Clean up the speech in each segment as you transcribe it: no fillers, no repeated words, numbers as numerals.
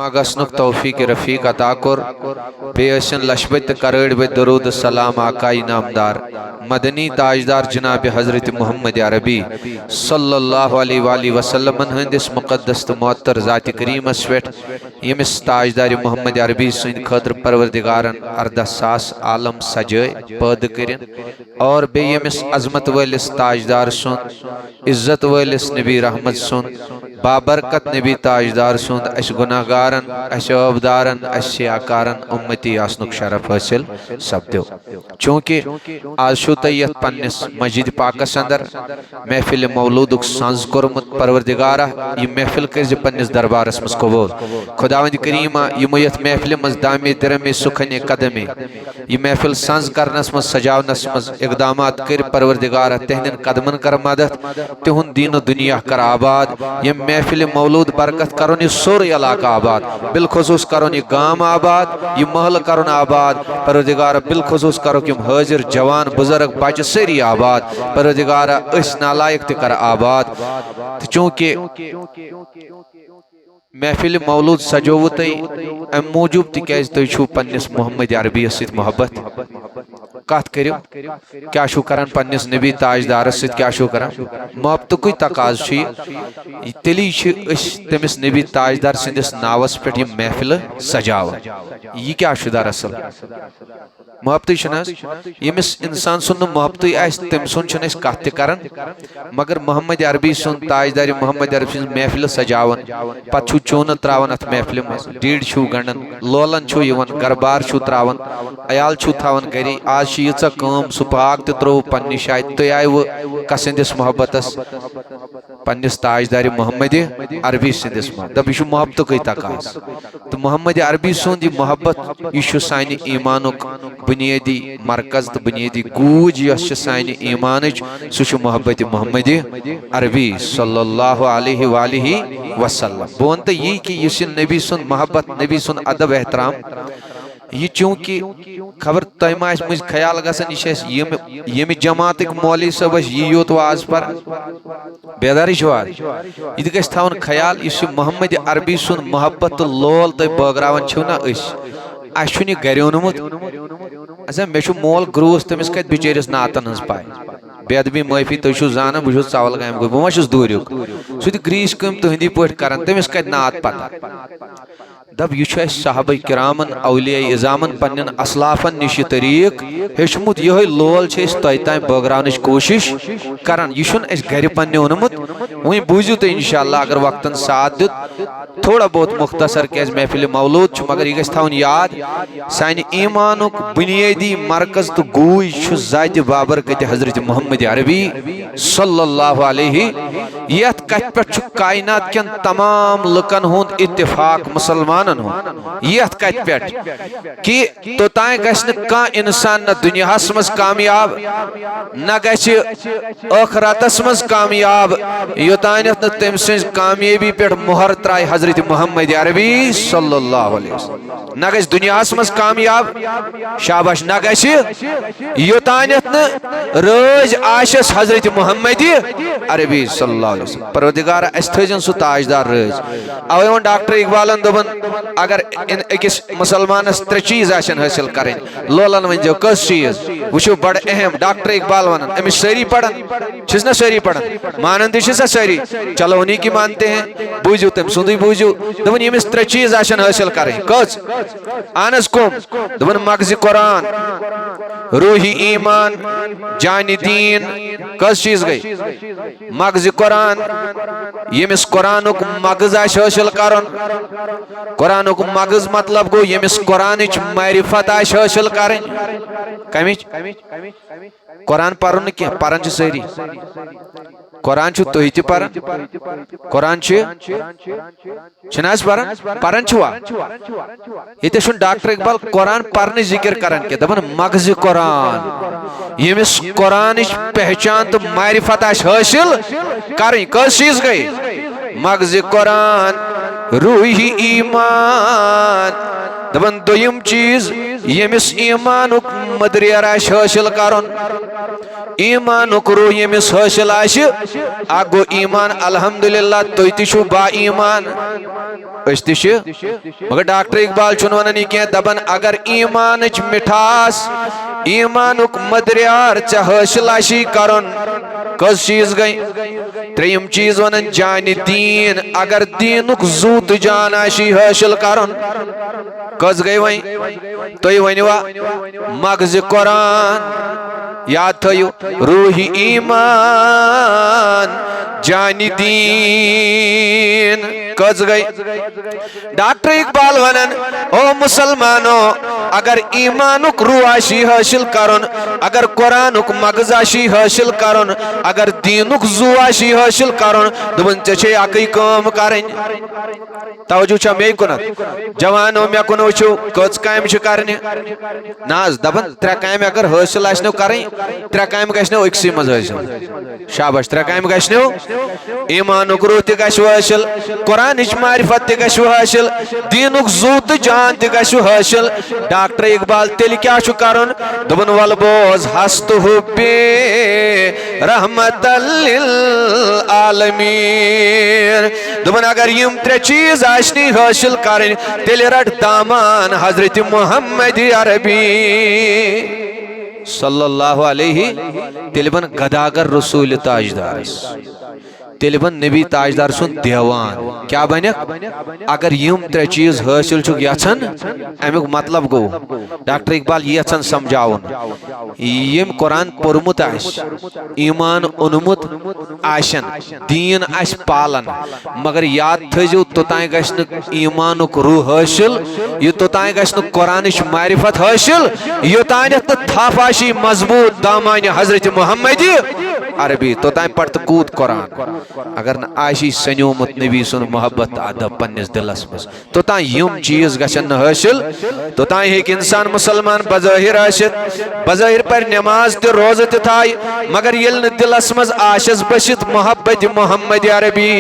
जमा गसनुक तौफीक रफ़ीक अता कर बेअसन लशबत करड़ बे दरूद सलाम आकाई नामदार मदनी ताजदार जनाब हजरत मोहम्मद अरबी सल्लल्लाहु अलैहि वसल्लम हंदिस मुक़द्दस तो मोहतर ज़ात करीमस पेट यमिस ताजदार मोहम्मद अरबी सुंद खतर परवरदिगारन 18,000 आलम सजाए पैद करिन और बे यमिस अजमत वालिस ताजदार सुंद इज्जत वालिस नबी रहमत सुंद बाबरकत नबी ताजदार सुंद अश गुनाहगारन अश अबदारन अश शियाकारन उम्मती आसनुक शरफ हासिल सपदो। चूँकि आज शु तयत पन्निस मस्जिद पाकस अंदर महफिल मौलूदुक सांज कोरमुत परवरदिगारा ये महफिल कर पन्निस दरबारस मस कबूल खुदावंद करीमा यमो यथ महफिल मज दामे दिरमे सुखने कदमे ये महफिल सांज करनस मज सजावनस मज इकदामात कर परवरदिगारा तेहनन कदमन कर मदद तिहुन दीन दुनिया कर आबाद ये महफिल मौलूद बरकत करोन सोर इलाका आबाद बिलखुसूस करोन गाम आबाद ये महल करोन आबाद परवरदिगारा बिलखुसूस करो कि हाजिर जवान बुजुर्ग बच्चे सारी आबाद परवरदिगारा इस नालायक ते कर आबाद। चूँकि महफिल मौलूद सजोव अम मूजूब तिकाज तुम पन्निस मोहम्मद अरबी सत मोहब्बत कत करो क्या करान पन्निस नबी ताजदारस सत क्या करान मोहब्बतुक तकाज तेली तमिस नबी ताजदार सिंदिस नावस पे महफिल सजाव यह क्या दरअसल मोहब्बत यमिस इंसान सुन मोहब्बत तम सुन कत कर मगर मोहम्मद अरबी सुन ताजदार मोहम्मद अरबी सुन महफिल सजावन पू चून त्रावन अत महफिल मज डीड गंडन लोलन गरबार त्रावन अयाल थावन गरी आज यीचा कम सह पाक त्रो पन्नि शाय तुम आयु कसंदिस मोहब्बतस पन्निस ताजदार मोहम्मद अरबी सिंदिस दप यह मोहब्बतुक तकाज तो मोहम्मद अरबी सुंद यह मोहब्बत यह सान ईमानुक बुनियादी मरकज तो बुनियादी गूज सान ईमान सह मोहब्बत मोहम्मद अरबी सल्लल्लाहु अलैहि वसल्लम बह वन तो यह कि नबी सुन मोहब्बत नबी सुन अदब एहतराम यह चूँकि खबर तुम मुझ ख्याल गम जमात मौलवी सब यह योत वाज पर बेदारी यह गि थवन ख्याल इस मोहम्मद अरबी सुन मोहब्बत लोल तुम बगरावन ना अस गर ओनमुत मे मोल ग्रूस तमिस कत बिचरिस नातन हज पाय बेदबी माफी तुम जान बहुत सवाल गाम गो बह मा दूरिक सह ग्रीस कम तुंदी पे कर तमिस कत नात पता दप यह साहब किरामन औलिया इजामन पन्न असलाफन निश तरीक हेचमुत यह लोल तुम बगरान कोशिश करान यह गर पन्ने ओनमुत वही बूझू तुम इंशाअल्लाह अगर वक्तन साथ दुत थोड़ा बहुत मुख्तसर क्या महफिल मौलूद मगर यह गवन याद सान ईमानुक बुनियादी मरकज तो गूज ज़ात बाबरकत हजरत मोहम्मद अरबी सल्लल्लाहु अलैहि यथ कत पे कायनात कन तमाम लुकन हुंद इत्तिफाक मुसलमान यथ कत पे कि तोताय गह इंसान न दुनिया मज कामयाब न गखरतस मज कामयाब योतान तम सज कामयाबी पे मोहर त्राय हजरत मोहम्मद अरबी सल्लल्लाहु अलैहि वसल्लम न गस दुनिया मज कामयाब शाबाश न गस योतान राज आशस हजरत मोहम्मद अरबी सल्लल्लाहु अलैहि वसल्लम परवरदिगार अस थजन सु ताजदार राज अवे वन डॉक्टर इकबालन दोपन अगर अकिस मुसलमानस त्रे चीज हासिल करें लोलन वन कस चीज वो बड़ अहम डॉक्टर इकबाल वन अमिस सारी पढ़न ना सारी पढ़न मानन सा सारी चलो उन्हीं की मानते हैं बूझू तम सुंद बूझू दोपन यमिस त्रे चीज हासिल करें कस अहनस कुम दोपन मगज कुरान रूही ईमान जानी दीन कस चीज गई मगज कुरान यमिस कुरानुक मगज हासिल करन कुरानुक मगज मतलब गो यमिस कुरानिच मारिफत हासिल करें कमिच कुरान पर्न क्या पर्न सारी कुरान तुह त पर्न कुरान पर्न ये डॉक्टर इकबाल कुरान पर्न जिक्र करान क्या दपन मगज कुरान यमिस कुरान पहचान तो मारिफत हासिल करें कस चीज गई मगज कुरान रूही ईमान दपन दोयम चीज यमिस ईमानुक मदरियर हासिल करन ईमानुक रूह यमिस हासिल गो ईमान अल्हम्दुलिल्लाह तुम तु बा ईमान मगर डॉक्टर इकबाल वन यह दपन अगर ईमान मिठास ईमानुक मदरियार चे हासिल करन कस चीज गई त्रेयम चीज वन जान दीन अगर दीनुक जू तो जान हासिल करन कस गई वही तुम वनवा मगज कुरान याद थो रूही ईमान जान दीन कस गई डॉक्टर इकबाल वनन ओ मुसलमानो अगर ईमानुक रूह हासिल करन अगर कुरानुक मगज हासिल करन अगर दीनुक जू हासिल करन दोपन चे अकई काम करन तवज्जो छा मे कुन जवानो मे कुन वचो कच काम करने नाज दपन त्रे काम अगर हासिल आसनो करन त्रे काम गनो अक्सी मज हासिल शाबाश त्रे काम गनो ईमानुक रूह ते हासिल कुरानिच मारिफत ते हासिल दीनुक जू तो जान ते हासिल डॉक्टर इकबाल तेल क्या करन दोपन वल बोज हस्त हुब्बे रहमतल लिल आलमीन दोपन अगर यम त्रे चीज आशनी हासिल करन तेल रट दामान हजरत मोहम्मद अरबी सल्लल्लाहु अलैहि तेलबन गदागर रसूल ताजदार तेलबन नबी ताजदार सुन देवान क्या बन अगर यम त्रे चीज हासिल यछन अमुक मतलब गो डॉक्टर इकबाल यछन समझावन यम कुरान पोरमुत ईमान ओनमुत आशन दीन आश पालन मगर याद थो तोतान गश्न ईमानुक रूह हासिल यह तोतान गश्न कुरानिश मारिफत हासिल योतान थप आशी मजबूत दामान हजरत मोहम्मद अरबी तोतान पढ़त कूद कुरान अगर न आशी सनोमुत नबी सुन मोहब्बत अदब पन्निस दिलस मज तोतान यम चीज गशन हासिल तोतान हेक इंसान मुसलमान बज़ाहिर बज़ाहिर पर नमाज ते रोज़ ते थाय मगर येल न दिलस मज आशस बशित मोहब्बत मोहम्मद अरबी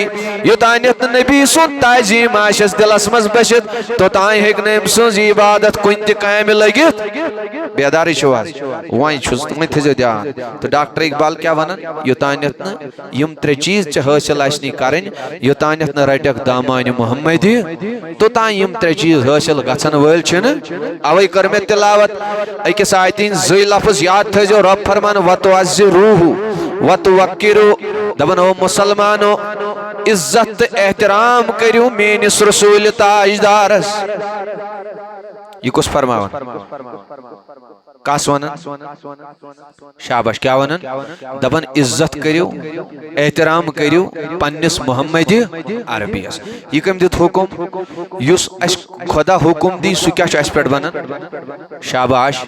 योतान नबी सुन ताजीम आशस दिलस मज बशित तोतान हेक न सुन इबादत कुन ते काम लगित बेदारी छवाज वही छुस तुम थो ध्यान तो डॉक्टर इकबाल क्या वन योतान यम त्रे चीज हासिल आशनी करन योतान न रटक दामान मोहम्मद तोतान यम त्रे चीज हासिल गछन वल अवै कर मे तिलावत अकिस आयतिन जई लफ्ज याद थो रब फरमान वतुअज़्ज़िरूहु वतुवक्किरू दबन ओ मुसलमानो इज्जत एहतराम करियो मेनिस रसूल ताजदारस यह कुछ फरमावन कस वन शाबाश क्या वन दपन इज्जत करियो एहतराम करियो पन्निस मोहम्मद अरबियस यह कम दित हुकुम युस अस खुदा हुकुम दी सु क्या पे बनन शाबाश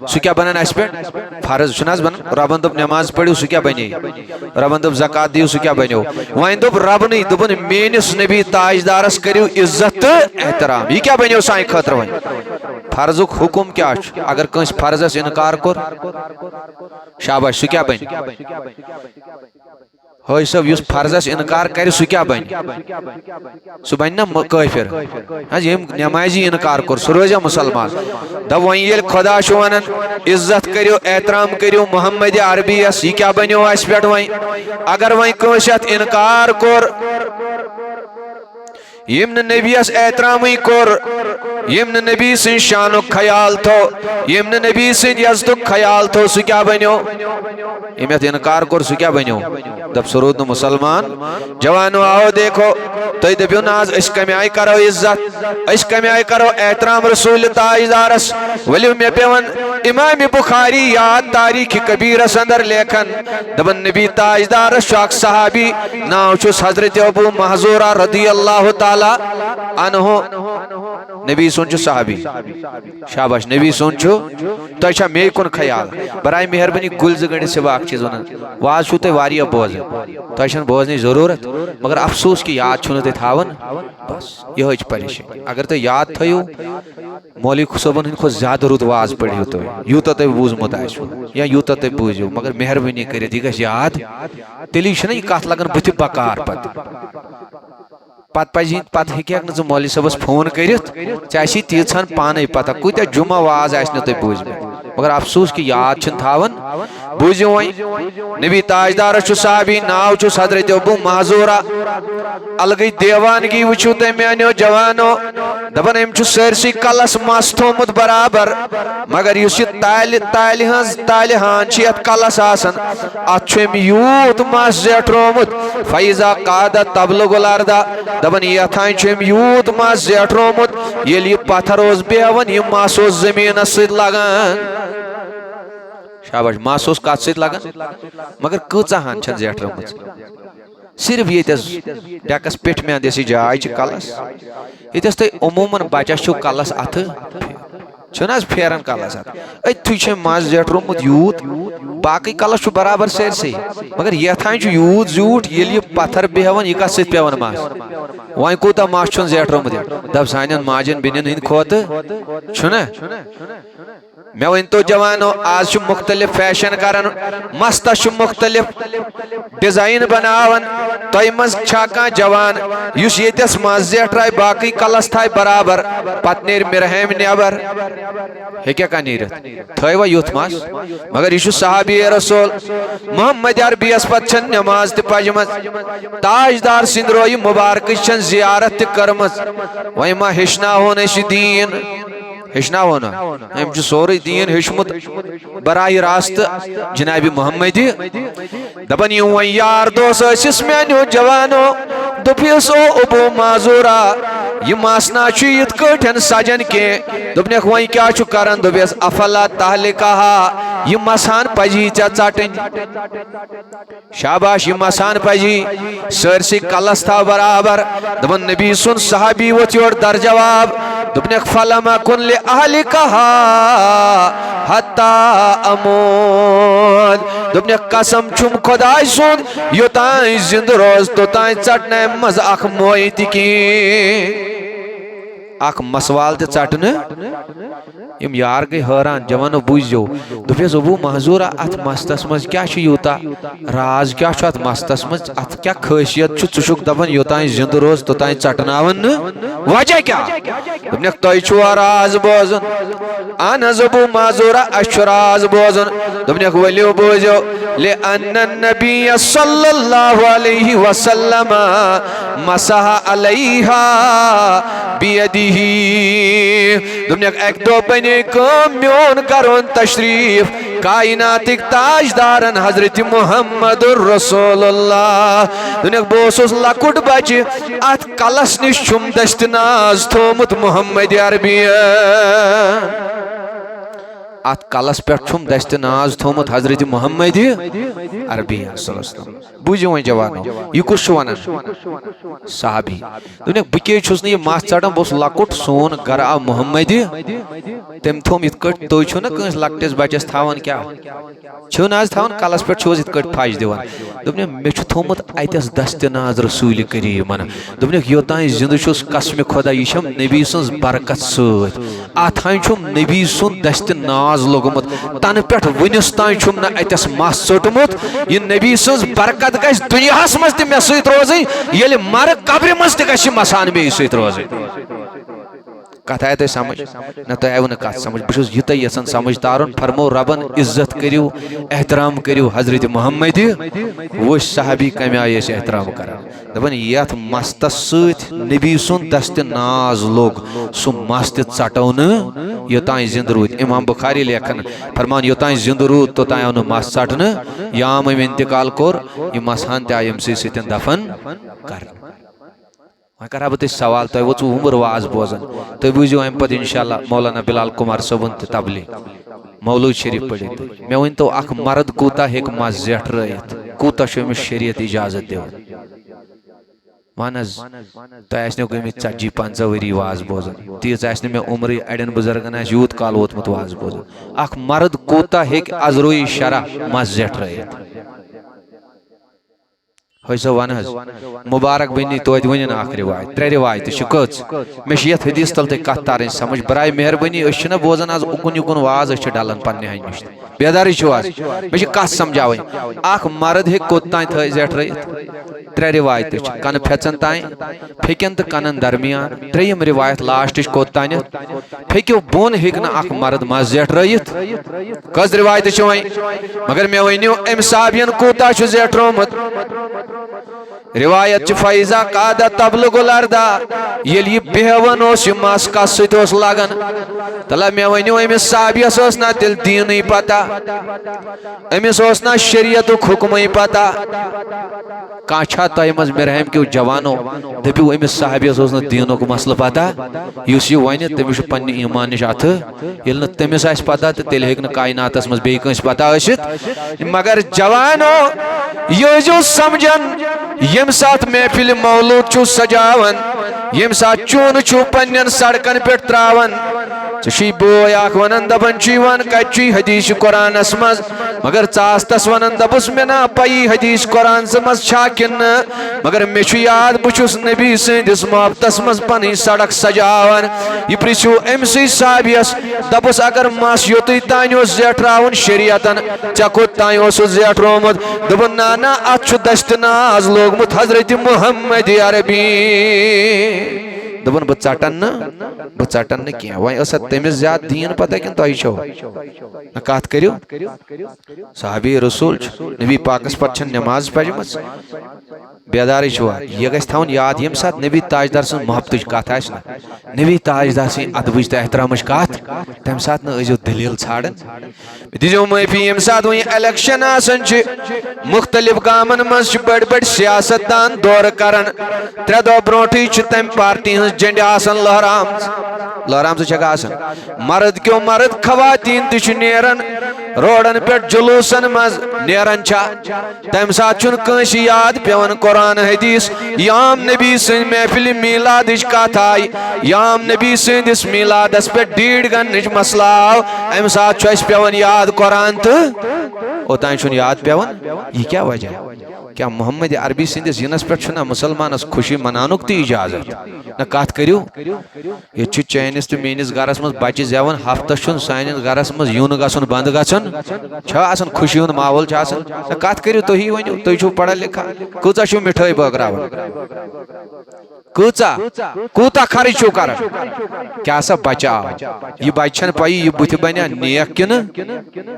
सु क्या बनन अस पे फर्ज छुनाज बनन रबन दोप नमाज पढ़ियो सु क्या बने रबन दोप ज़कात दियो सु क्या बनो वन दोप रब नहीं दोपन मेनिस नबी ताजदारस करियो इज्जत एहतराम यह क्या बनो सान खतर वन फर्जुक हुकुम क्या अगर कंस फर्जस इनकार कोर शाबाश सु क्या बन हो सब युस फर्जस इनकार कर सु क्या बन सु बन ना काफिर यम नमाजी इनकार कोर सु रोजा मुसलमान दप वन ये खुदा वन इज्जत करियो एहतराम करियो मोहम्मद अरबियस यह क्या बनो अस पे वन अगर वन कंस इनकार कोर यम नबीस एहतराम कोर यम नबी सिंह शानुक ख्याल थो यम नबी सिंह यज़्दुक ख्याल थो सु क्या बनो यम इनकार कोर सु क्या बनो दप सरूद मुसलमान जवानो आओ देखो तुम दपो नाज अस कम आय करो इज्जत अस कम आय करो एहतराम रसूल ताजदारस वलियो मे पेवन इमाम बुखारी याद तारीख कबीरस अंदर लेखन दबन नबी ताजदारस शाक सहाबी नाव छुस हजरत अबू महजूरा रदियल्लाहु ताला अन्हु नबी सुन सहाबी शाबाश नबी सुन तुम मे कुन ख्याल बराए मेहरबानी गुल गंड से वाक चीज वन वाज तुम वारिया बोज तुम बोजन जरूरत मगर अफसोस कि याद छुन तुम थावन बस यह परेशानी अगर तुम याद थो मौलवी सोबन हंद खो ज्यादा रुत वाज पढ़ियो तुम यूत तुम बूजमुत या यूत तुम बूझो मगर मेहरबानी कर यह गज याद तेली यह कत लगन बुथ बकार पत पत हे मौलवी सबस फोन कर तीन पान पता कूत जुमा वाज तुम बूझ मगर अफसोस कि याद थावन बूझो वही नबी ताजदार साहबी नाव हजरत अबू महजूरा अलग देवानगी वो तुम मानो जवानो दपान अम सरसी कलस मस थोमुत बराबर मगर इस ताल हान कलस अम यूत मस जेठरोमुत फैजा कादा तबलुगुल अर्दा दपान यथान यूत मस जेठरोमुत ये पत्थर बेहवन यह मस जमीन लगान शाबाश मस कत सत लगान मगर कहान जेठरम सिर्फ ये डेकस पेट में अंदस जाय कलस ये तुम अमूमन बचस कलस अथ फेरन कलस अथु मस जेठरोमुत यूत बाकी कलस बराबर सरसे मगर यथान यूत जूठ ये पत्थर बेहवन यह कत पेवन मस वह कूता मस जेठरोमुत दप सान माजन बेन हंद खोत मे वन तो जवानो आज मुख्तलिफ फैशन करान मस्तस मुख्तलिफ डिजाइन बनावन तय मह जवान युस येतस मस जेठराय बाकी कलस थाय बराबर पत नेर मिरहम नेबर हे नीर थवा युथ मस मगर यह सहाबी रसूल मोहम्मद अरबियस पत नमाज तजम ताजदार सिंद रोय मुबारक जियारत कर्म वह मा हेचनावन दीन हेचनावन अम सोरे दीन हेचमुत बराह रास्त जनाबि मोहम्मद दपन यूं वन यार दोस मानो जवानो दोपस ओ अबू माजूरा यह मसना इत कठन सजन के दोपनक वन क्या कर दोपस अफला तहल कहा यह मसान पजी चा चटन शाबाश यह मसान पजी सरसी कलस था बराबर दपन नबी सुन सहाबी वो योर दर जवाब दोपनक फलमा कुन ले अहल कहा हत्ता अमोद दोपनक कसम छुम खुदाय सुन योतान जिंद रोज तोतान चटने मज अख मोइत की अख मसवाल ते चटने यम यार गई हैरान जवानो बुझो दोपस अबू महजूरा अत मस्तस मज क्या यूता राज क्या अत मस्तस मज अत क्या खासियत चुक दपन योतान जिंद रोज तोतान चटनावन वजह क्या दोपनक तय छुआ राज बोजन अन अबू महजूरा अश राज बोजन दोपनक वलियो बोझो ले अन्न नबी सल्लल्लाहु अलैहि वसल्लम मसह अलैहा बियदिही दोपनक एक दो बने मोन करोन तशरीफ कायनातिक ताजदारन हजरत मुहम्मद रसूलुल्लाह दोपनक बोस लकुट बच अत कलस निश छुम दस्त नाज थोमुत मोहम्मद अरबिया अत कलस पे दस्त नाज थोमुत हजरत मोहम्मद अरबिया बुझो वन जवानो यह कुछ वन साहबी दोपनक बह यह मस चढ़ान बस लकुट सोन गर आव मोहम्मद तम थोम इत तुम छो ना कंस लकटिस बचस थावन क्या आज थावन कलस पे इत फज दिवान दोपन मे थोमुत अतस दस्त नाज रसूल करीमन दोपनक योतान जिंद कसम खुदा यह नबी सज बरकत सतान नबी सुन दस्त नाज लोगमुत तन पे वनिस तान ना अतस मस चोटमुत यह नबी सज बरकत गस दुनियास मज मे सत रोजन ये मर कब्र मज त मसान मे सत रोजन कत आय तुम समझ ना तुम आयु ना कत समझ बहुत यूत यसान समझ तारुन फरमो रबन इज्जत करू एहतराम करू हजरत मोहम्मद वो सहाबी कम आय एहतराम कर दपान ये मस्तस नबी सुन दस्त नाज लोग सह मस तटो न योतान जिंद रूद इमाम बुखारी लेखन फरमान योतान जिंद रूद तोतान आव मस चटन याम इंतकाल कोर यह मसान त आय सत दफन कर वह कर बह सवाल तुम वो उम्र वाज बोजान तुम बूझो अम पे इंशाल्लाह मौलाना बिलाल कुमार सबन तबली मौलूद शरीफ पढ़ी मे वन तो अख मर्द कूता हेक मस जेठ रहित कूता शरीयत इजाजत दिवन वन तुम गमित 40-50 वरी वाज बोजान तीज मे उम्र अड़न बुजुर्गन यूत काल वोतमुत वाज बोजान अख मर्द कूता हेक अजरोई शरह मस जेठ रहित हसो वन मुबारक बनी तो वन रिवायत 3 रिवायत कच मे ये हदीस तल तुम कत तार समझ बराए मेहरबानी ना बोजान आज उकुन युकुन वाज डालन पन्ने हन नश बेदारी आज मे कत समझावन अख मर्द हे कोतान थ जेठ रहित त्रे रिवायत कन फेचन तान फेकन तो कनन दरमियान त्रेयम रिवायत लास्ट कोत तान फेक्यो बोन हेक न अख मर्द मज जेठ रहित कस रिवायत वह मगर मे वनियो अम साबियन कूता जेठ रोमुत रिवायत फैजा कादा तबलुगुल अर्दा येल यह बेहवन मस कस सत लगन तला मे वनियो अमिस साबियस ना तिल दीन पता अमिस ना शरीयत हुक्म पता कह तह मज मेरहम क्यों जवानो दपू अमिस साहबियस ना दीन मसल पता इस यह वन तमिस पन्ने ईमान नश अथ ये तमिस पता तो तेल हेक कायनातस मज बे पता मगर जवानो यह समझन यम सात महफिल मौलूद सजावन यम सात चून पन्न सड़कन पे त्रावन ची बोय वन दपन कत हदीस कुरानस मज मगर तस वन दपुस मे ना पई हदीस कुरान मज किन मगर मे याद बहुस नबी सदिस मोहब्बतस मज पन सड़क सजावन यह पृछो अमसी साबियस दपुस अगर मस योत तान जेठरावन शरीयतन ऐ कोत तान जेठरोमुत दोपन ना अत दस्तनाज लोगमुत हजरत मुहम्मद अरबी दोपन बह चटन कह वह तमिस ज्यादा दीन पता कि तुम छो कत करो साहबी रसूल नबी पाकस पे नमाज पजम बेदारी यह गि थवन याद यम सात नबी ताजदार सं मोहब्बत कत नबी ताजदार सं अदब तो एहतराम कत तम सात नजो दलील छाड़न दिजो माफी यम सात वह इलेक्शन मुख्तलिफ गामन मज बड़ बड़ सियासतदान दौर करान 3 दह ब्रोटी तम पार्टी हज झंडे लहराम मर्द क्यों मर्द खवातीन तन रोडन पे जुलूसन मज नेरान तम सात याद पेवन कुरान हदीस याम नबी सं महफिल मीलाद कत आई याम नबी सदिस मीलादस पे डीड गन मसला आव अम सात पेवन याद कुरान तो ओतान याद पेवन यह क्या वजह क्या मोहम्मद अरबी सदिस यनस पे मुसलमानस खुशी मनानुक तो इजाजत न कत करो ये चैनिस तो मेनिस गरस मज बच्चे जेवन हफ्तस सान गरस मज यून गसन बंद गसन खुशी हुंद माहौल न कत करो तुम वनो तुम पढ़ा लिखा कूचा मिठाई बगरावन कूता खर्च छो कर क्या सा बच्चा यह बच्चन पी यह बुथ बन नेक कि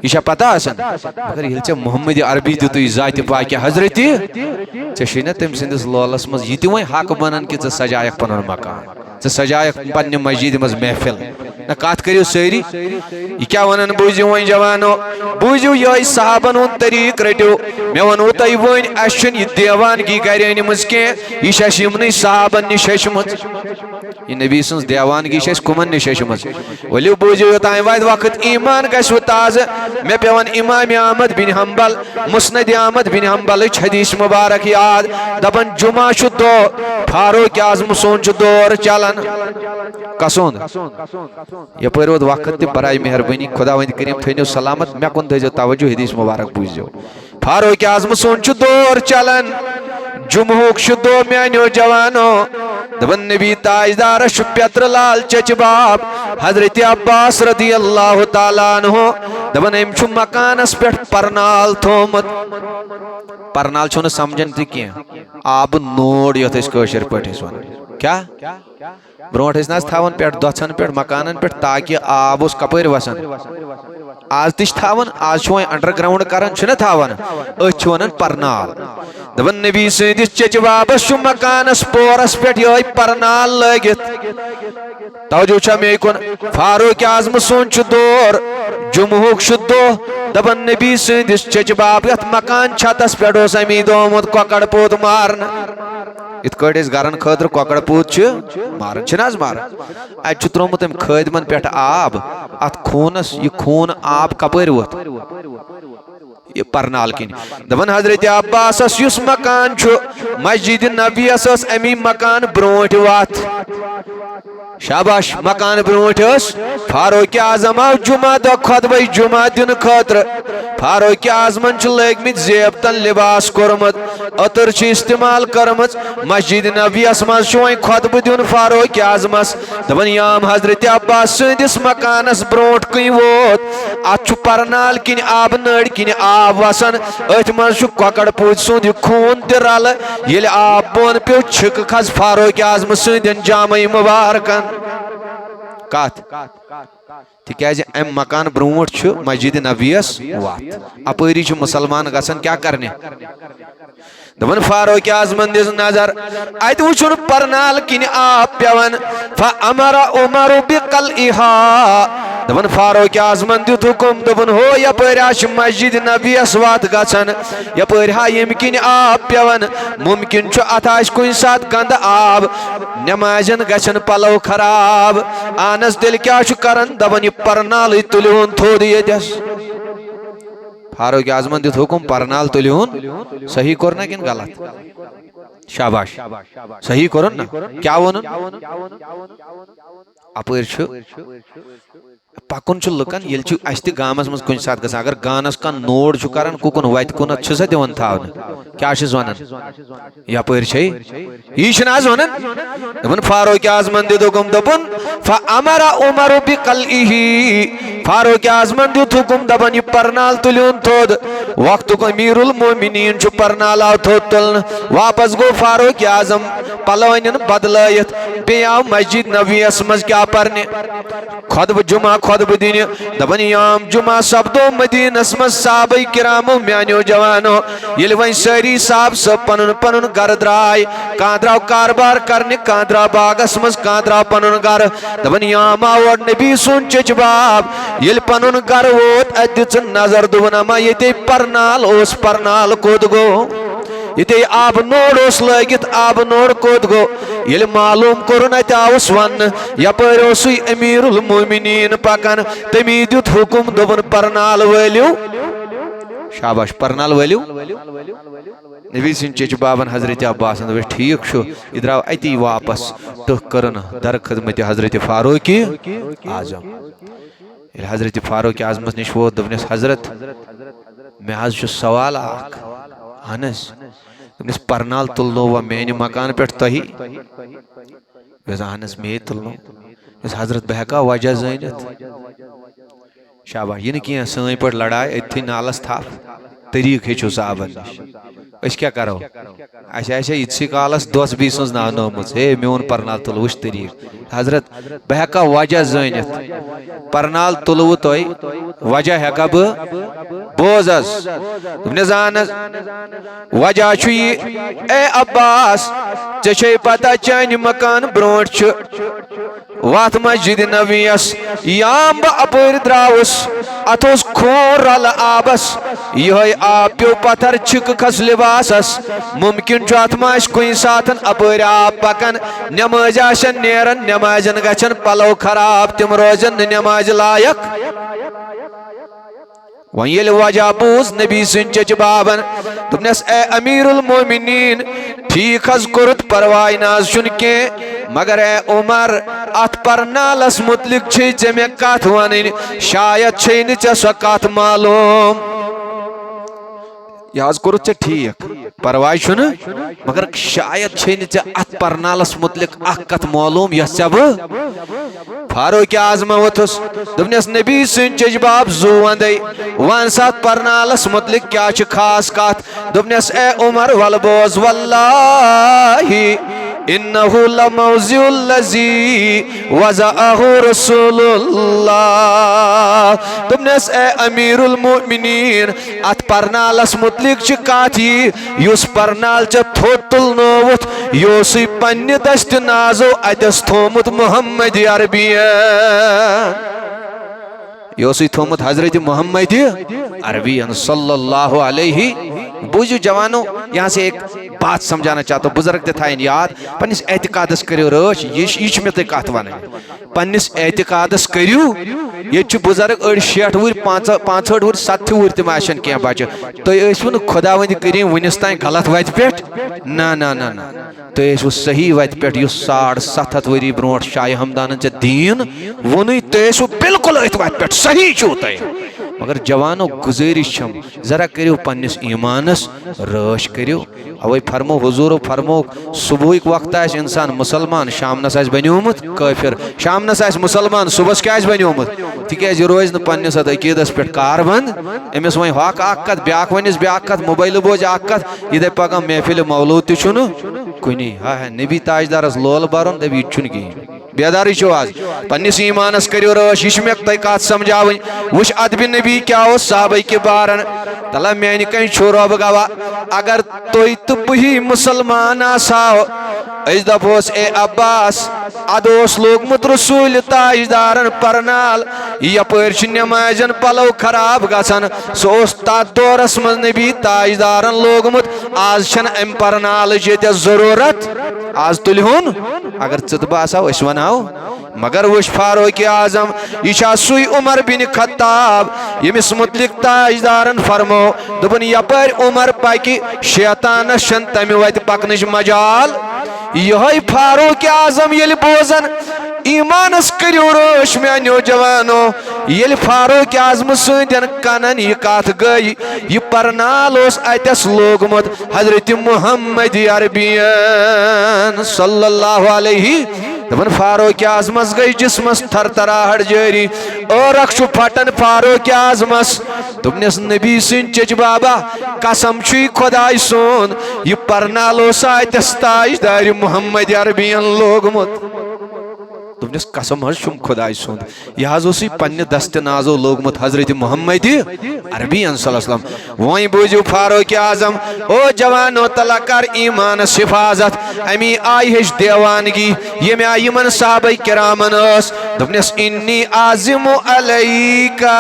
यह पता मगर ये मोहम्मद अरबी दित जात पाक हजरत ऐ तम सदिस लोलस मज यह वह हक बनन कि सजायक पन मकान सजायक पन्ने मस्जिद मज महफिल न कत करो सारी यह क्या वन बूझो वह जवानो बूझो यह साहबन हुंद तरीक रटो मे वनो तुम वन अस देवानगी गर अनम कह यह यमन साहबन नश हेचमुत यह नबी सज देवानगी कुमन नश हेचमुत वलियो बूझो योतान वाद वक्त ईमान गो ताज मे पेवन इमाम अहमद बिन हम्बल मुस्नद अहमद बिन हम्बल हदीस मुबारक याद दपन जुमा दो फारूक आजम सोन दौर चलान कसुंद यपर वोत वक्त तह बराए मेहरबानी खुदा वंद करीम थो सलामत मे कुन थो तवज्जो हदीस मुबारक बूझो फारूक आजम सोन दौर चलान जुमहुक दो म्यानो जवानो दपन नबी ताजदार पेत्र लाल चच बाप हजरत अब्बास रदी अल्लाह तआला अन्हु दपन अम मकानस पे परनाल थोमुत परनाल छो समझन तह कह आब नोड़ ये कशर पे वन क्या ब्रोट थावन पे दोथन पे मकानन पे ताकि आब कपर वसान आज तवन आज वह अंडरग्राउंड करान थावन अथ वन परनाल दपन नबी सदिस चच बाबस मकानस पोरस पे ये परनाल लगित तवज्जो मे कुन फारूक आजम सोन दौर जुमहुक दो दपन नबी सदिस चच बाब ये मकान छतस पे अमी दोमुत ककड़ पोत मारन इत गरन खतर ककड़ पूत मारन मारन अत त्रोमुत खदमन पे आब अत खूनस यह खून आब कपर वोत यह परनाल किन दपन हजरत अब्बास युस मकान मस्जिद नबीस अमी मकान ब्रोट वत शाबाश मकान ब्रोट फारूक आजम आव जुमा दो खुतबा जुमा दिन खतर फारूक आजमन लगमित जेबतन लिबास कोरमुत अतर इस्तेमाल करमच मस्जिद नबियस मज खुतब दिन फारूक आजमस दपन याम हजरत अब्बास सदिस मकानस ब्रोट कन वोत अत परनाल किन आब नड़ किन आब वसन अथ मज ककड़ पूज सुंद खून तल ये आब बोन पे छिक खस फारूक आजम सदन जामे मुबारकन कत तिकाज अम मकान ब्रोट मस्जिद नबियस वात अपरी मुसलमान गसन क्या करने दपन फारूक आजमन दिस नजर अत वुन परनाल किन आब पेवन फअमरा उमर बिकलइहा दपन फारूक आजमन दित हुकुम दपन हो यपर मस्जिद नबियस वात गसन यपर हा यम किन आब पेवन मुमकिन अत कुन सात गंद आब नमाजन गछन पलव खराब आनस दिल क्या करन दपन यह परनाल तुलून थोद यस फारूक आजमन दित हुकुम परनाल तुलून सही कोर ना किन गलत शाबाश सही कोर ना क्या वन अपर पकुन लुकन ये गामस मज कुछ सात अगर गानस का नोड़ कर कुकुन वत कुन दिवन थावन क्या वन यपर यह वन फारूक आजमन दित हुकुम दपन फअमरा उमर बिकलइही फारूक आजमन दित हुकुम दपन यह परनाल तुलून थोद वक्त अमीरुल मोमिनीन परनाल आव थोद तुलन वापस गो फारूक आजम पलवन बदलत बे आव मस्जिद नबियस मज क्या परने खुतब जुमा खुतब दिन दपन याम जुमा सपदो मदीनस मज साहबे किरामो म्यानो जवानो ये वन सारी साहब सब पनुन पनुन घर द्राय कह द्राव कारबार करने कह द्राव बागस मज कह द्राव पनुन घर दपन याम आव नबी सुन चच बाब ये पनुन घर वोत अत नजर दुवनमा ये परनाल ओस परनाल कोद गो ये आब नोड़ लगित आब नोड़ कोद गो ये मालूम कोर अत आवस वन यपर अमीरुल मोमिनीन पकान तमी दित हुकुम दोपन परनाल वलियो शाबाश परनाल वलियो नबी सिंह चच बाबन हजरत अब्बास ठीक यह द्राव अति वापस तह करन दर खदमत हजरत फारूक आजम हजरत फारूक आजमस निश वो दपनस हजरत मे आज सवाल अहनस दपनस परनाल तुलनो व मेन मकान पे तही अहनस मे तुलनो हजरत बह हेका वजह जानित शाबाश यह कह सन पे लड़ाई अथी नालस थप तरीक हेचो साहबन नश क्या करो अच्छा इसी कालस दोस बी सज ना नोमुत हे मोन परनाल तुल वुच तरीक हजरत बह हेका वजह जानित परनाल तुलव तुह वजह हेका बह बोजस जानस वजह ए अब्बास ऐ पता चान मकान ब्रोट वत मस्जिद नबियस याम बह अपर द्रावस अत खून रल आबस यह आब पे पत्थर छिक खस लिबासस मुमकिन अत कुन सात अपर आब पकन नमाज आशन नेरन नमाजन गछन पलव खराब तिम रोजन नमाज लायक वन ये वजह बूज नबी सुन चच बाबन दपनस ए अमीरुल मोमिनीन ठीक हज कोरुत परवाह नाज के मगर ए उमर अत परनालस मुतलिक चे मे कथ वन शायद चे सो कथ मालूम यह कोरुत ठीक परवाह मगर शायद चे अत परनालस मुतलिक कथ मालूम यह फारूक आजम वोथुस दपनस नबी सुन चजबाब जू वंदे वन सात परनालस मुतलिक क्या खास कथ दपनस ए उमर वल बोज वल्लाहि इन्नहु लमौज़िउल लज़ी वज़अहु रसूलुल्लाह दपनस ए अमीरुल मोमिनीन अत परनालस मुतलिक कथ युस परनाल थोद तुलनोवुत योसु पन्ने दस्त नाजो अतस थोमुत मोहम्मद अरबी योसु थोमुत हजरत मोहम्मद अरबी सल्लल्लाहु अलैहि बुझ जवानों यहाँ से एक बात समझाना चाहता हूँ बुजुर्ग थाइन याद पन्निस एहतिकादस करियो रश यह मे तुम कत वन पन्निस एहतिकादस करियो ये बुजुर्ग अड़ 60 वुर 65 वुर 70 वुर तम आशन कह बच्चे तुम खुदावंद करीम वनिस तान गलत वत पे ना ना ना ना तुम सही वत पे 750 वरी ब्रो शाह हमदान दीन वोन तुम बिल्कुल अथ वत पे सही छो तुम मगर जवानों गुजारिश जरा करियो पन्निस ईमानस रश करियो अवे फरमो हुजूर फरमो सुबह वक्त इंसान मुसलमान शामनस बनोमुत काफिर शामनस मुसलमान सुबह क्या बनोमुत तिज रोज नस अकीदस पे कारबंद अमिस वन हक कत ब्या वनिस ब्या कत मोबाइल बोज कत यह पगह महफिल मौलूद तुनि हा नबी ताजदारस लोल बरन दप यह कहें बेदारी आज पन्निस ईमानस करो रश यह मे तुम कत समझाव वुच अदब नबी क्या साहबे के बारन तला मान कन रब गवा अगर तुम तो बही मुसलमान आसाओ दपोस ए अब्बास अदोस लोगमुत रसूल ताजदारन परनाल यपर नमाजन पलव खराब गसन सोस तथ दौरस मज नबी ताजदारन लोगमुत आज अम परनाल ये जरूरत आज तुलहुन अगर चत बासा वनो मगर वुश फारूक आजम यह सुई उमर बिन खत्ताब यमिस मुतलिक ताजदारन फरमो दोपन यपर उमर पकि शैतानस तम वत पकनच मजाल यह फारूक आजम ये बोजन ईमानस करो रोश मानो जवानो ये फारूक आजम सदन कनन यह कथ गई यह परनाल अतस लोगमुत हजरत मुहम्मद अरबियन सल्लल्लाहु अलैहि दपन फारूक आजमस गई जिसमस थरथराहट जारी और अक्ष फटन फारूक आजमस दोपनस नबी सिंह चच बाबा कसम खुदाई सोन यह परनाल अतस ताजदार मुहम्मद अरबियन लोगमुत दोपनस कसम खुदाई सोन यह पे दस्त नाजो लोगमुत हजरत मुहम्मद अरबियन सल्लल्लाहु अलैहि वसल्लम वही बूझू फारूक आजम ओ जवानो तला कर ईमान हिफाजत अमी आई हेच देवानगी ये मे यमन साहबे किरामन दोपनस इन्नी आजिमु अलैका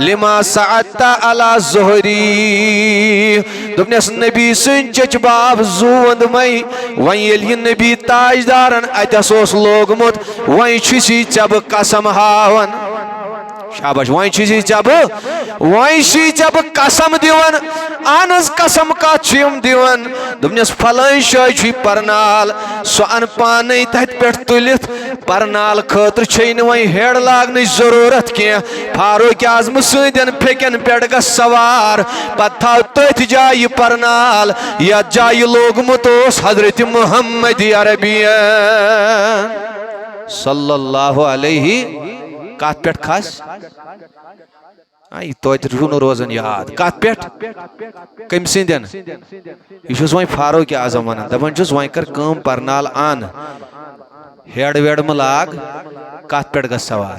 लिमा सअता अला ज़ुहरी दोपनस नबी सिंह चच बाब जूंद मई वन ये नबी ताजदारन अतस लोगमुत वही छी जब कसम हावन शाबाश वही जब कसम दिवन अनज कसम कम दिवन दोपनस फलान शाय परनाल सो अन पाने तथ पे तुलित परनाल खतर वही हेड लागन जरूरत कह फारूक आजम सदन फेकन पे ग सवार पत् थो तथ जाय परनाल यथ जाय लोगमुत हजरत मुहम्मद अरबियन सल्लल्लाहु अलैहि कत पे खस तो रुन रोजन याद कत पे कम सदन यह वह फारूक आजम वन दपान वह कर परनाल अन हेड वेड म लाग कत पे ग सवार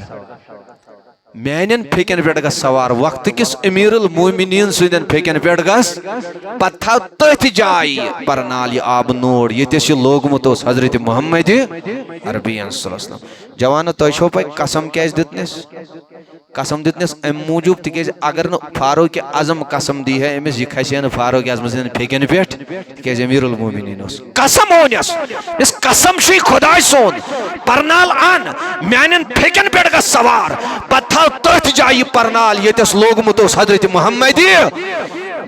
मान फेकन पे ग सवार वक्त किस अमीरुल मोमिनीन सदन फेकन पे गस पत् थो तथ जाय परनाल यह आब नोड़ ये लोगमुत हजरत मुहम्मद अरबियन सल्लल्लाहु अलैहि वसल्लम जवानो तुम पे कसम क्या दितनस अम मूजूब तिज अगर न फारूक आजम कसम दी है अमिस यह खसे न फारूक आजम सदन फेकन पे तिज अमीरुल मोमिनीन कसम ओनस इस कसम खुदाई सोन परनाल अन मान फेकन पे ग सवार पत् थो तथ जाय परनाल ये लोगमुत हजरत मुहम्मद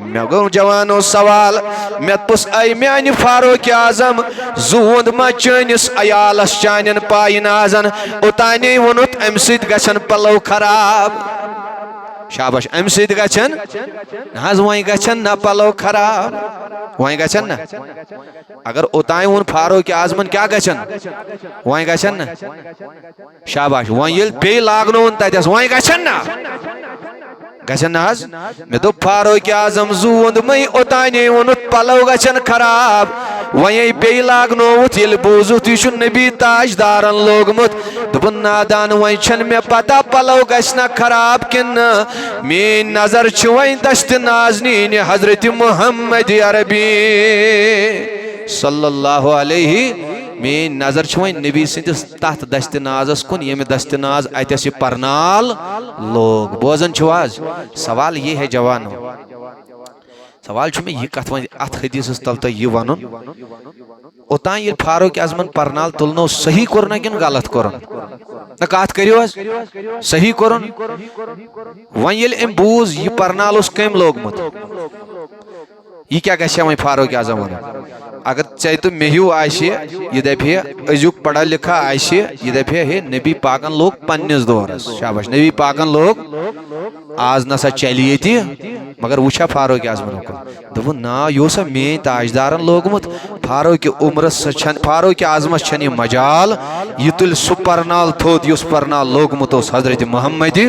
मे गो जवानो सवाल मे पुस आई मान फारूक आजम जूंद मा चनिस अयालस चान पाय नाजन ओताने वोनुत अम सत गछन पलव खराब शाबाश अम सत गछन वह गछन ना पलव खराब वह गछन ना अगर ओतान वोन फारूक आजमन क्या गछन वह गछन ना शाबाश वह ये बे लागनो तथस वह गछन ना गछन नाज मे दो फारूक आजम जूंद मई ओताने वोनुत पलव गछन खराब वह बे लागनोवुत ये बूजुत यह नबी ताजदारन लोगमुत दोपन नादान वह छन मे पता पलव गछना खराब किन मेन नजर वह दस्त नाजनीन हजरत मुहम्मद अरबी सल्लल्लाहु अलैहि मेन नजर वह नबी सिंदिस तथ दस्त नाजस कुन ये दस्त नाज अतस परनाल लोग बोजन आज सवाल ये है जवानो सवाल में यह कथ वन अत हदीस तल तो यह वन ओतान ये फारूक आजमन परनाल तुलनो सही कोर ना किन गलत कोर न कत करो सही कोर वन ये अम बूज यह परनाल कम लोगमुत यह क्या गया वह फारूक आजम वन अगर चे तो मे हूँ यह दपे अजुक पढ़ा लिखा यह दपे हे नबी पाकन लोग पन्निस दौरस शाबाश नबी पाकन लोग आज नसा चल ये मगर वुछा फारूक आजमन दोपन ना यह मे ताजदारन लोगमुत फारूक उमरस फारूक आजमस छन मजाल यह तुल सह परनाल थोद युस परनाल लोगमुत हजरत मोहम्मद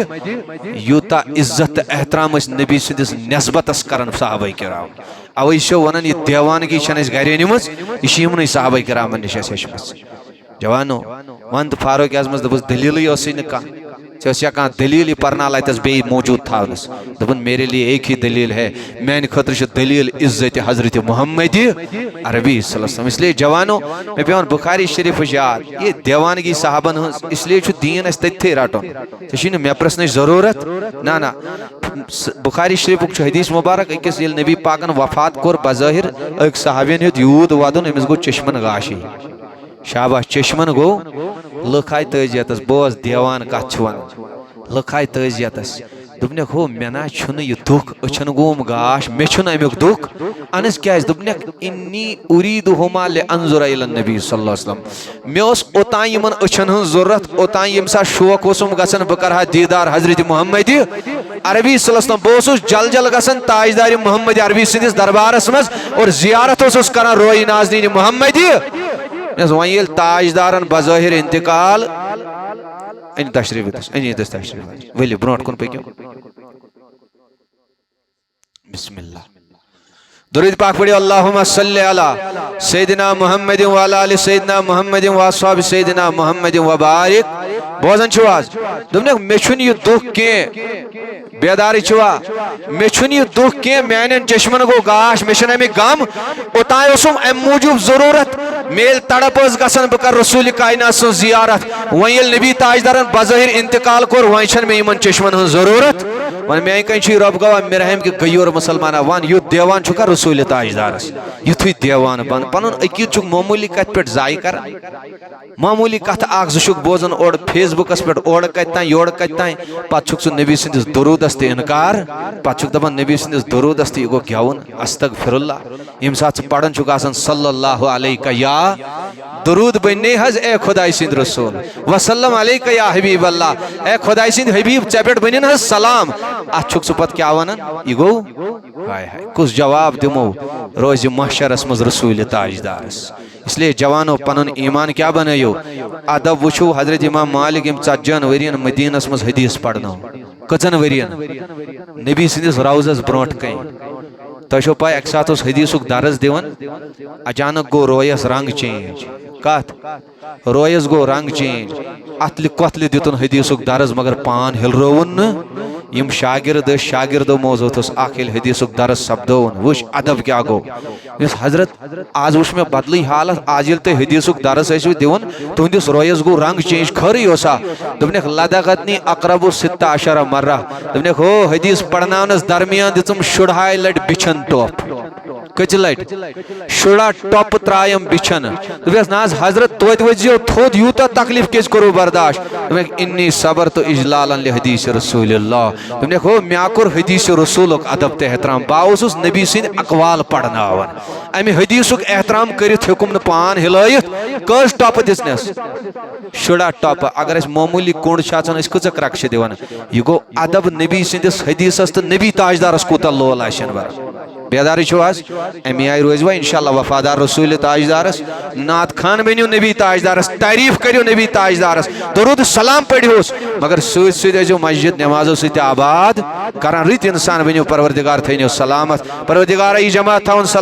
यूता इज्जत एहतराम नबी सदिस नस्बतस कर साहबा किराम अवे वन यह देवानगी गर निम यह साहबा किरामन निश जवानो वन तो फारूक आजमस दस दलील कह दलील परनाल अतस बे मौजूद थावनस दोपन मेरे लिए एक ही दलील है मैंने खतर दलील इज्जत हजरत मोहम्मद अरबी सल्लल्लाहु इसलिए जवानो मे पे बुखारी शरीफ याद ये देवानगी साहबन इसलिए दीन तथि रटन मे प्रश्न जरूरत ना ना बुखारी शरीफ हदीस मुबारक अकिस नबी पाकन वफात कोर बज़ाहिर अक साहबियन हेत यूद वदन अमिस गो चश्मन गाशी शाबाश चश्मन गो लखाय तजियतस बोस देवान कत लखाय तजियतस दोपनक हो मे ना यह दुख अछन गोम गाश मे अमुक दुख अनस क्या दोपनक इन्नी उरीदुहुमा लिअंजुर इला नबी सल्लल्लाहु अलैहि वसल्लम मे ओतान यमन अछन हज जरूरत ओतान यम सा शौक ओसुम गसन ब करहा दीदार हजरत मोहम्मद अरबी सल्लल्लाहु अलैहि वसल्लम बस जल जल गसन ताजदार मोहम्मद अरबी सिंदिस दरबारस मज और जियारत ओस करन रोई नाज़नीन मोहम्मद वन ताजदारन बज़ाहिर इंतकाल तशरीफ वली ब्रो कुन पक्यो बिस्मिल्लाह दुरूद पाक पढ़ियो अल्लाहुम्मा सल्लि अला सय्यिदिना मुहम्मद व अला आलि सय्यिदिना मुहम्मद व अस्हाबि सय्यिदिना मुहम्मद व बारिक बोजन छुआज दोपन मे छुन यह दुख के बेदारी छुआ मे छुन यह दुख के मैंने चश्मन गो गाश मे छन अमिक गम ओतान ओसुम अम मूजूब जरूरत मेल तड़प गसन बह कर रसूल कायनात सं जियारत वन ये नबी ताजदारन बज़ाहिर इंतकाल कोर वन छन मे यमन चश्मन हज जरूरत वन मे कन रब गवा मे रहम कि गयोर मुसलमान वन युथ देवान छुका रसूल ताजदारस युथुय देवान बन पनुन अकीद छुक मामूली कत पे जाय कर मामूली कत आख जुक बोजन ओर फेसबुकस पे ओर कतान योर कतान पत छुक सह नबी सिंदिस दुरूदस ते इनकार पत छुक दपन नबी सिंदिस दुरूदस ते गो गेवन अस्तगफिरुल्लाह यम साथ पढ़न छुक आसन सल्लल्लाहु अलैहि या दुरूद बन्ने हज ए खुदाई सिंद रसूल वसल्लम अलैका या हबीब अल्लाह ए खुदाई सिंद हबीब चपेट बनिन हज सलाम अत छुक सह पत क्या वनन यह गो हाय हाय कुछ जवाब दिमो रोज महशरस मज रसूल ताजदारस इसलिए जवानो पनुन ईमान क्या बनायो अदब वुचो हजरत इमाम मालिक यम 40 वरियन मदीनस मज हदीस पढ़नो कचन वरियन नबी सिंदिस रौजस ब्रोट कई तो पाई अक साथ हदीस दरस दिवन अचानक गो रोयस रंग चेंज कत रोयस गो रंग चेंज अतल कतल दितुन हदीस दरस मगर पान हिलरोवन यम शागिर्दो मौजूद हदीस दरस सपदोन वुच अदब क्या गो हजरत आज वुच मे बदल हालत आज ये तुम हदीस दरस दिवन तुहदिस रोयस गो रंग चेंज खरी ओसा दोपनक लदगतनी अकरबु 16 मर्रा दोपनक हो हदीस पढ़नावनस दरमियान दितुम शुढ़ाई लट बिछन टॉप कच लट शुड़ा टॉप त्रायम बिछन दोपस नाज हजरत तोत वजियो थोद यूता तकलीफ केस करो बर्दाश्त दोपक इन्नी सबर तो इजलालन लिहदीस रसूलुल्लाह दोपक हो म्या कोर हदीस रसूलक अदब ते एहतराम बाउसुस नबी सिंद अकवाल पढ़नावन अमि हदीसुक एहतराम करित हुकुम न पान हिलायत कस टॉप दिसनस शुड़ा टॉप अगर अस मामूली कोंड छाचन अस कचक रक्ष दिवन यह गो अदब नबी सिंदिस हदीसस तो नबी ताजदारस कोता लोल आशन बर बेदारी छो आज अमी आय रोजवा इंशाल्लाह वफादार रसूल ताजदारस नात खान बनियो नबी ताजदारस तारीफ करियो नबी ताजदारस दरूद सलाम पढ़ियोस मगर सूद सूद जो मस्जिद नमाजो सत आबाद करान रित इंसान बनियो परवरदिगार थैनियो सलामत परवरदिगार ई जमात थाउन